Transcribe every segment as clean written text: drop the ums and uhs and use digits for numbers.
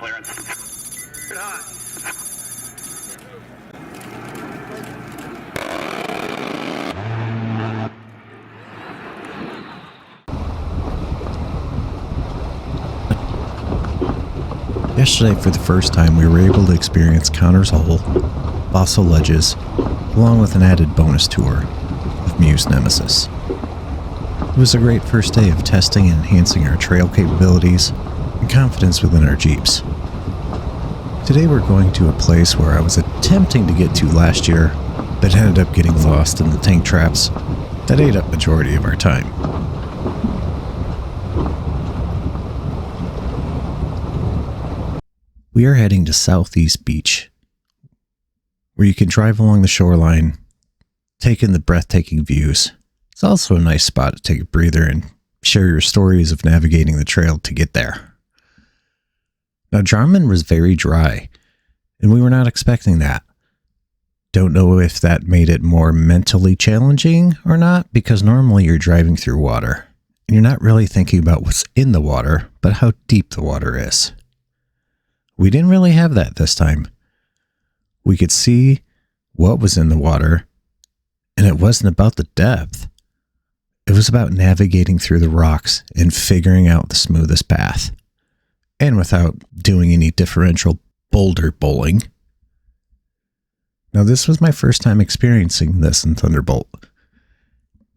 Clearance. Turn on. Yesterday, for the first time, we were able to experience Connor's Hole, Fossil Ledges, along with an added bonus tour of Muse Nemesis. It was a great first day of testing and enhancing our trail capabilities and confidence within our Jeeps. Today we're going to a place where I was attempting to get to last year, but ended up getting lost in the tank traps that ate up majority of our time. We are heading to Southeast Beach, where you can drive along the shoreline, take in the breathtaking views. It's also a nice spot to take a breather and share your stories of navigating the trail to get there. Now, Drummond was very dry, and we were not expecting that. Don't know if that made it more mentally challenging or not, because normally you're driving through water, and you're not really thinking about what's in the water, but how deep the water is. We didn't really have that this time. We could see what was in the water, and it wasn't about the depth. It was about navigating through the rocks and figuring out the smoothest path, and without doing any differential boulder bowling. Now, this was my first time experiencing this in Thunderbolt.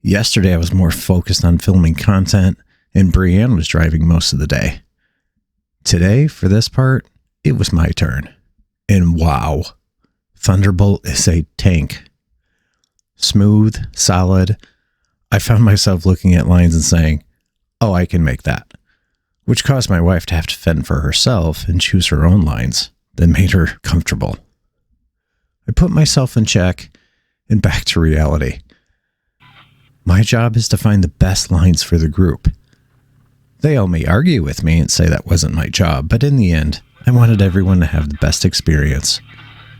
Yesterday, I was more focused on filming content, and Brienne was driving most of the day. Today, for this part, it was my turn. And wow, Thunderbolt is a tank. Smooth, solid. I found myself looking at lines and saying, oh, I can make that. Which caused my wife to have to fend for herself and choose her own lines that made her comfortable. I put myself in check and back to reality. My job is to find the best lines for the group. They all may argue with me and say that wasn't my job, but in the end, I wanted everyone to have the best experience,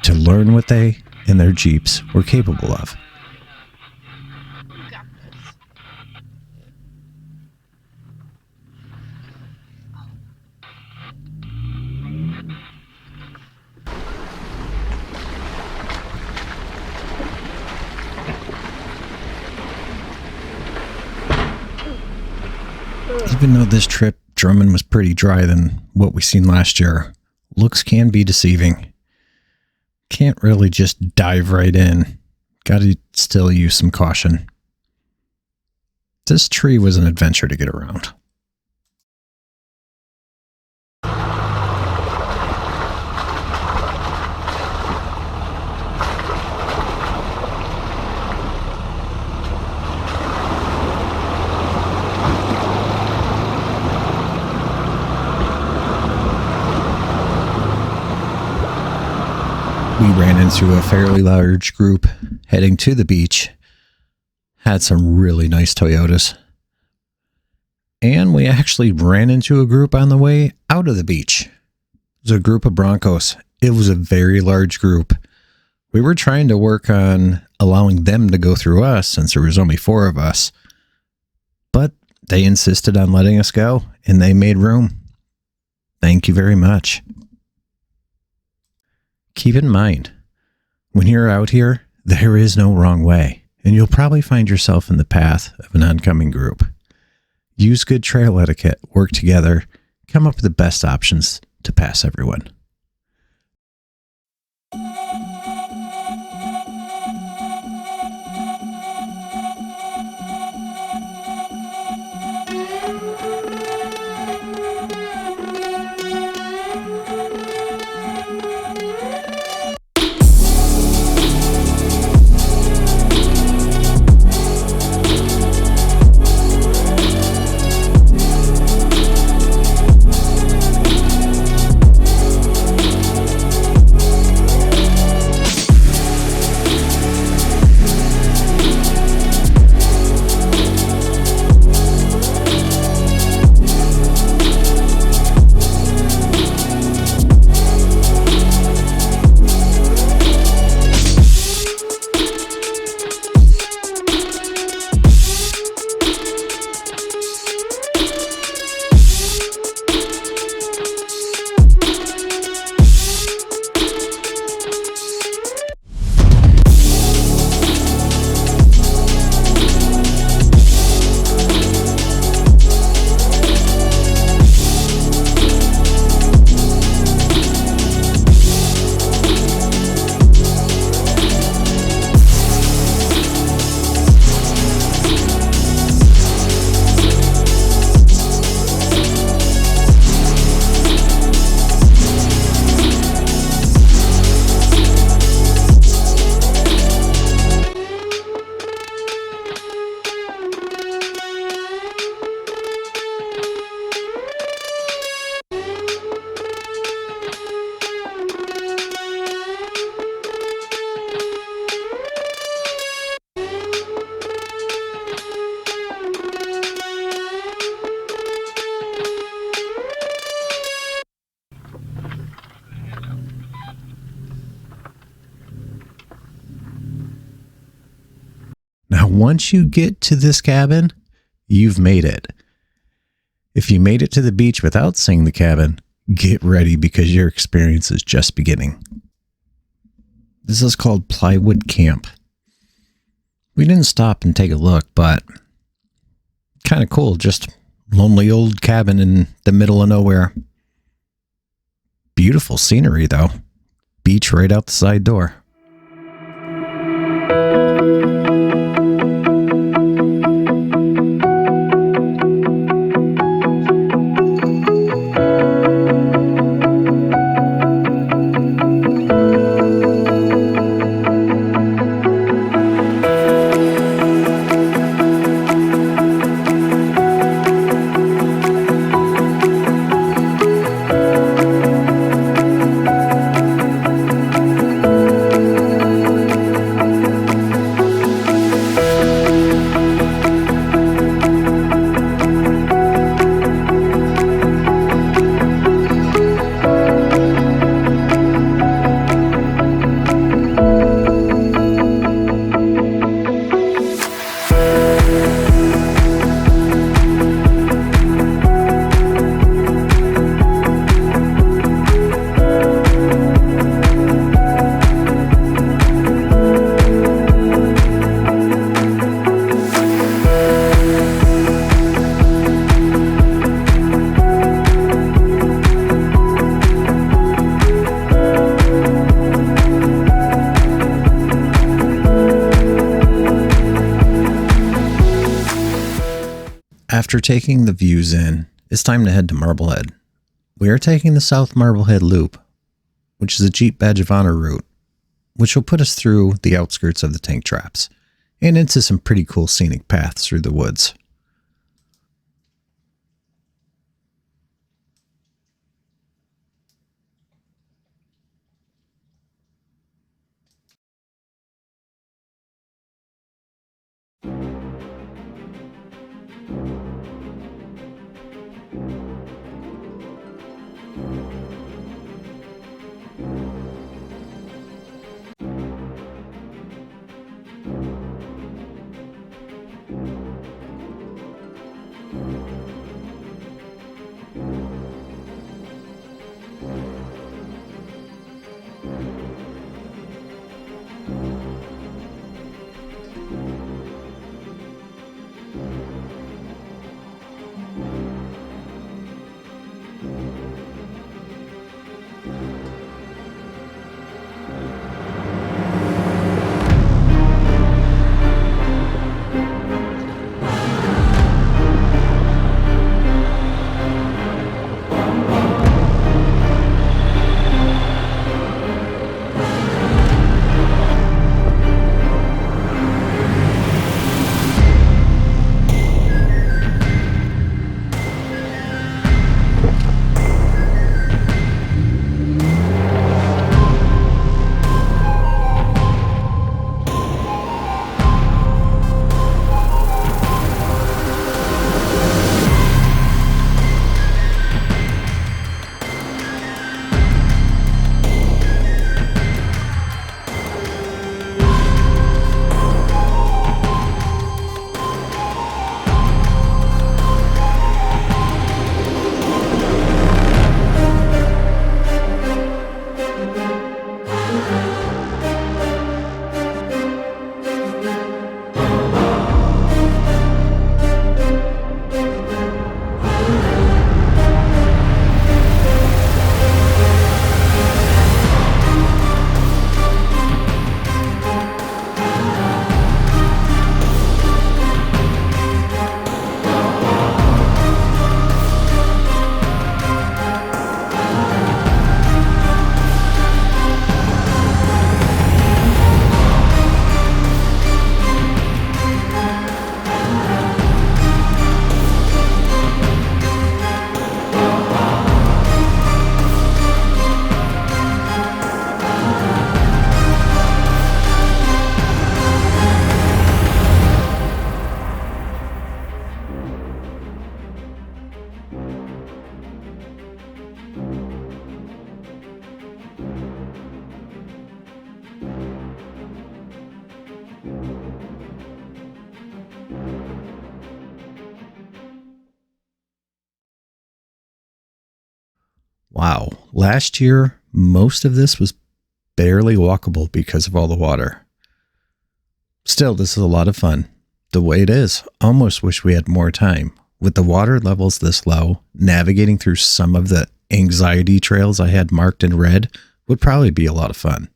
to learn what they and their Jeeps were capable of. Even though this trip, Drummond was pretty dry than what we seen last year, looks can be deceiving. Can't really just dive right in. Gotta still use some caution. This tree was an adventure to get around. We ran into a fairly large group heading to the beach. Had some really nice Toyotas. And we actually ran into a group on the way out of the beach. It was a group of Broncos. It was a very large group. We were trying to work on allowing them to go through us since there was only 4 of us. But they insisted on letting us go, and they made room. Thank you very much. Keep in mind, when you're out here, there is no wrong way, and you'll probably find yourself in the path of an oncoming group. Use good trail etiquette, work together, come up with the best options to pass everyone. once you get to this cabin, you've made it. If you made it to the beach without seeing the cabin, get ready because your experience is just beginning. This is called Plywood Camp. We didn't stop and take a look, but kind of cool. Just lonely old cabin in the middle of nowhere. Beautiful scenery though. Beach right out the side door. After taking the views in, it's time to head to Marblehead. We are taking the South Marblehead Loop, which is a Jeep Badge of Honor route, which will put us through the outskirts of the tank traps and into some pretty cool scenic paths through the woods. Wow, last year, most of this was barely walkable because of all the water. Still, this is a lot of fun. The way it is, almost wish we had more time. With the water levels this low, navigating through some of the anxiety trails I had marked in red would probably be a lot of fun.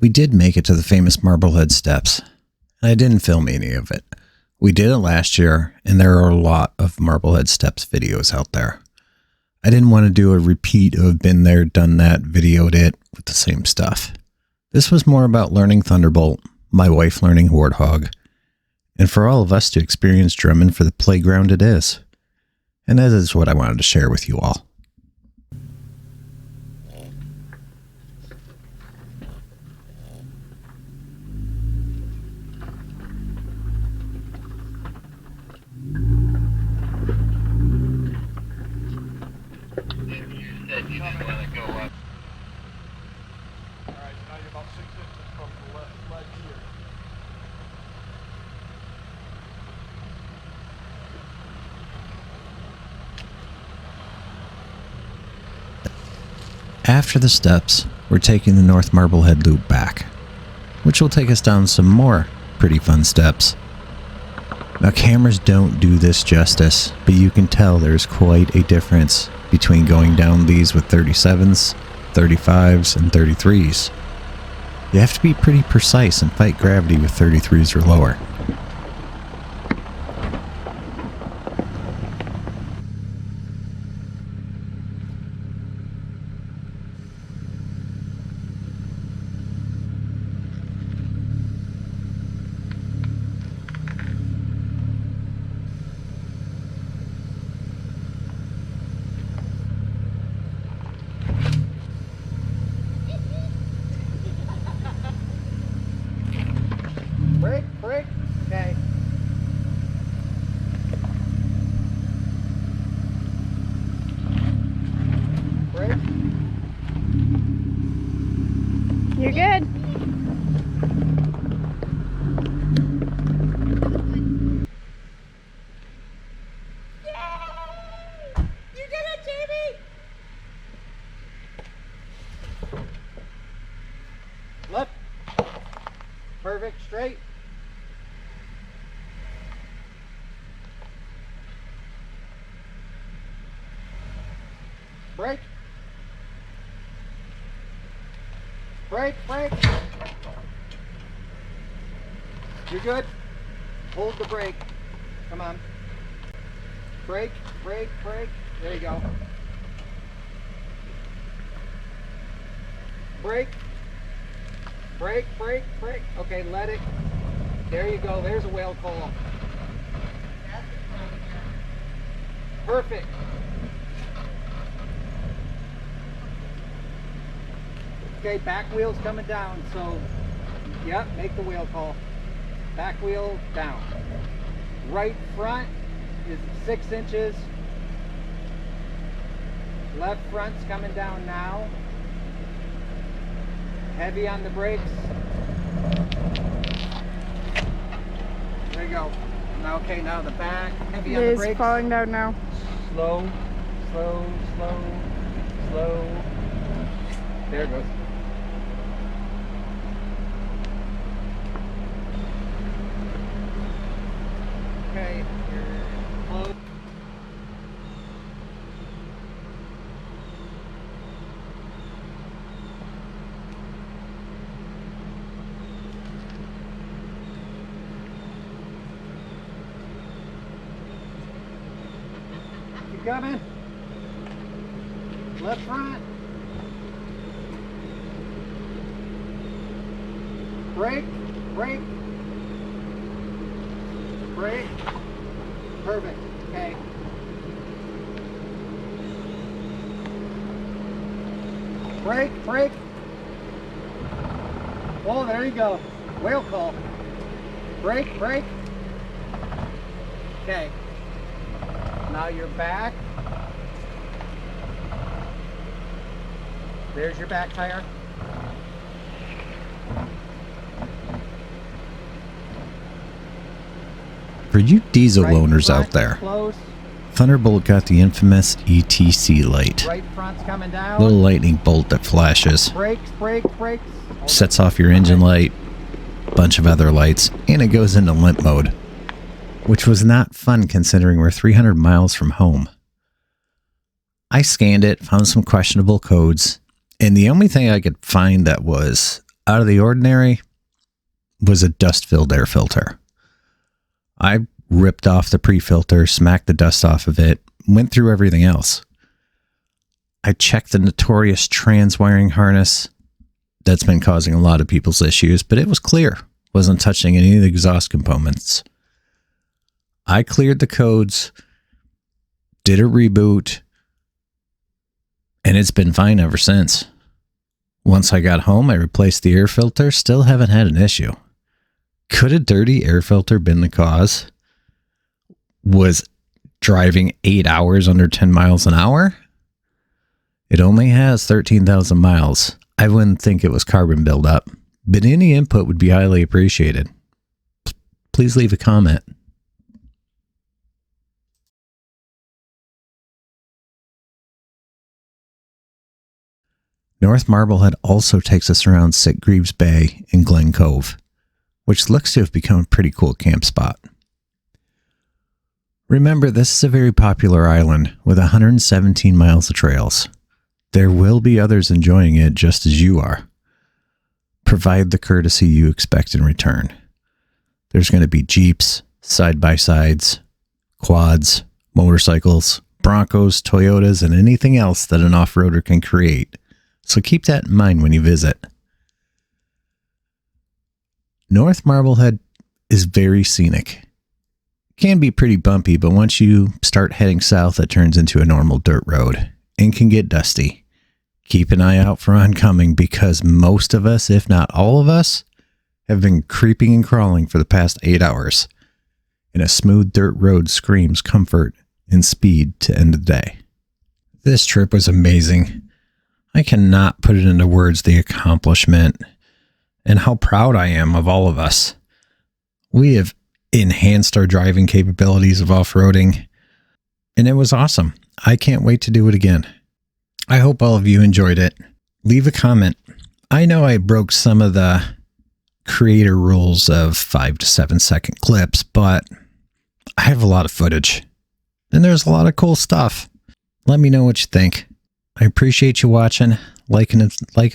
We did make it to the famous Marblehead steps, and I didn't film any of it. We did it last year, and there are a lot of Marblehead steps videos out there. I didn't want to do a repeat of been there, done that, videoed it with the same stuff. This was more about learning Thunderbolt, my wife learning Warthog, and for all of us to experience Drummond for the playground it is. And that is what I wanted to share with you all. After the steps, we're taking the North Marblehead loop back, which will take us down some more pretty fun steps. Now cameras don't do this justice, but you can tell there's quite a difference between going down these with 37s, 35s, and 33s. You have to be pretty precise and fight gravity with 33s or lower. Brake, okay. Brake. You're good. You did it, Jamie! Left. Perfect. Straight. Brake. Brake, brake. You're good. Hold the brake. Come on. Brake, brake, brake. There you go. Brake. Brake, brake, brake. Okay, let it. There you go. There's a whale call. Perfect. Okay, back wheel's coming down, so yep, make the wheel call. Back wheel down. Right front is 6 inches. Left front's coming down now. Heavy on the brakes. There you go. Now, okay, now the back. Heavy on the It is brakes. falling down now. Slow, slow, slow, slow. There it goes. Okay, you're close. Keep coming. Left front. Brake, brake, brake. Perfect. Okay. Brake, brake. Oh, there you go. Whale call. Brake, brake. Okay. Now you're back. There's your back tire. For you diesel Right owners front out there, close. Thunderbolt got the infamous ETC light. Right front's coming down. Little lightning bolt that flashes, Brakes, brakes, brakes. sets off your engine light, bunch of other lights, and it goes into limp mode, which was not fun considering we're 300 miles from home. I scanned it, found some questionable codes, and the only thing I could find that was out of the ordinary was a dust-filled air filter. I ripped off the pre-filter, smacked the dust off of it, went through everything else. I checked the notorious trans wiring harness. That's been causing a lot of people's issues, but it was clear. Wasn't touching any of the exhaust components. I cleared the codes, did a reboot, and it's been fine ever since. Once I got home, I replaced the air filter, still haven't had an issue. Could a dirty air filter been the cause? Was driving 8 hours under 10 miles an hour? It only has 13,000 miles. I wouldn't think it was carbon buildup, but any input would be highly appreciated. Please leave a comment. North Marblehead also takes us around Sitgreaves Bay and Glen Cove, which looks to have become a pretty cool camp spot. Remember, this is a very popular island with 117 miles of trails. There will be others enjoying it just as you are. Provide the courtesy you expect in return. There's going to be Jeeps, side-by-sides, quads, motorcycles, Broncos, Toyotas, and anything else that an off-roader can create. So keep that in mind when you visit. North Marblehead is very scenic. Can be pretty bumpy, but once you start heading south, it turns into a normal dirt road and can get dusty. Keep an eye out for oncoming because most of us, if not all of us, have been creeping and crawling for the past 8 hours. And a smooth dirt road screams comfort and speed to end the day. This trip was amazing. I cannot put it into words the accomplishment and how proud I am of all of us. We have enhanced our driving capabilities of off-roading, and it was awesome. I can't wait to do it again. I hope all of you enjoyed it. Leave a comment. I know I broke some of the creator rules of 5 to 7 second clips, but I have a lot of footage and there's a lot of cool stuff. Let me know what you think. I appreciate you watching. Like and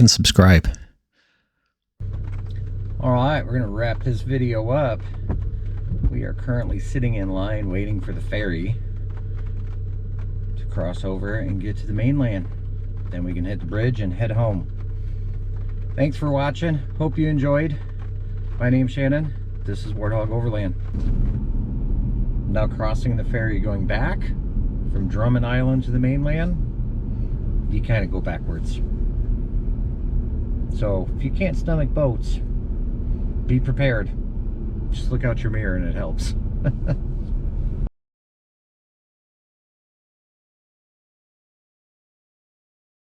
subscribe. All right, we're going to wrap this video up. We are currently sitting in line waiting for the ferry to cross over and get to the mainland. Then we can hit the bridge and head home. Thanks for watching. Hope you enjoyed. My name's Shannon. This is Warthog Overland. Now crossing the ferry going back from Drummond Island to the mainland, you kind of go backwards. So if you can't stomach boats, be prepared. Just look out your mirror and it helps.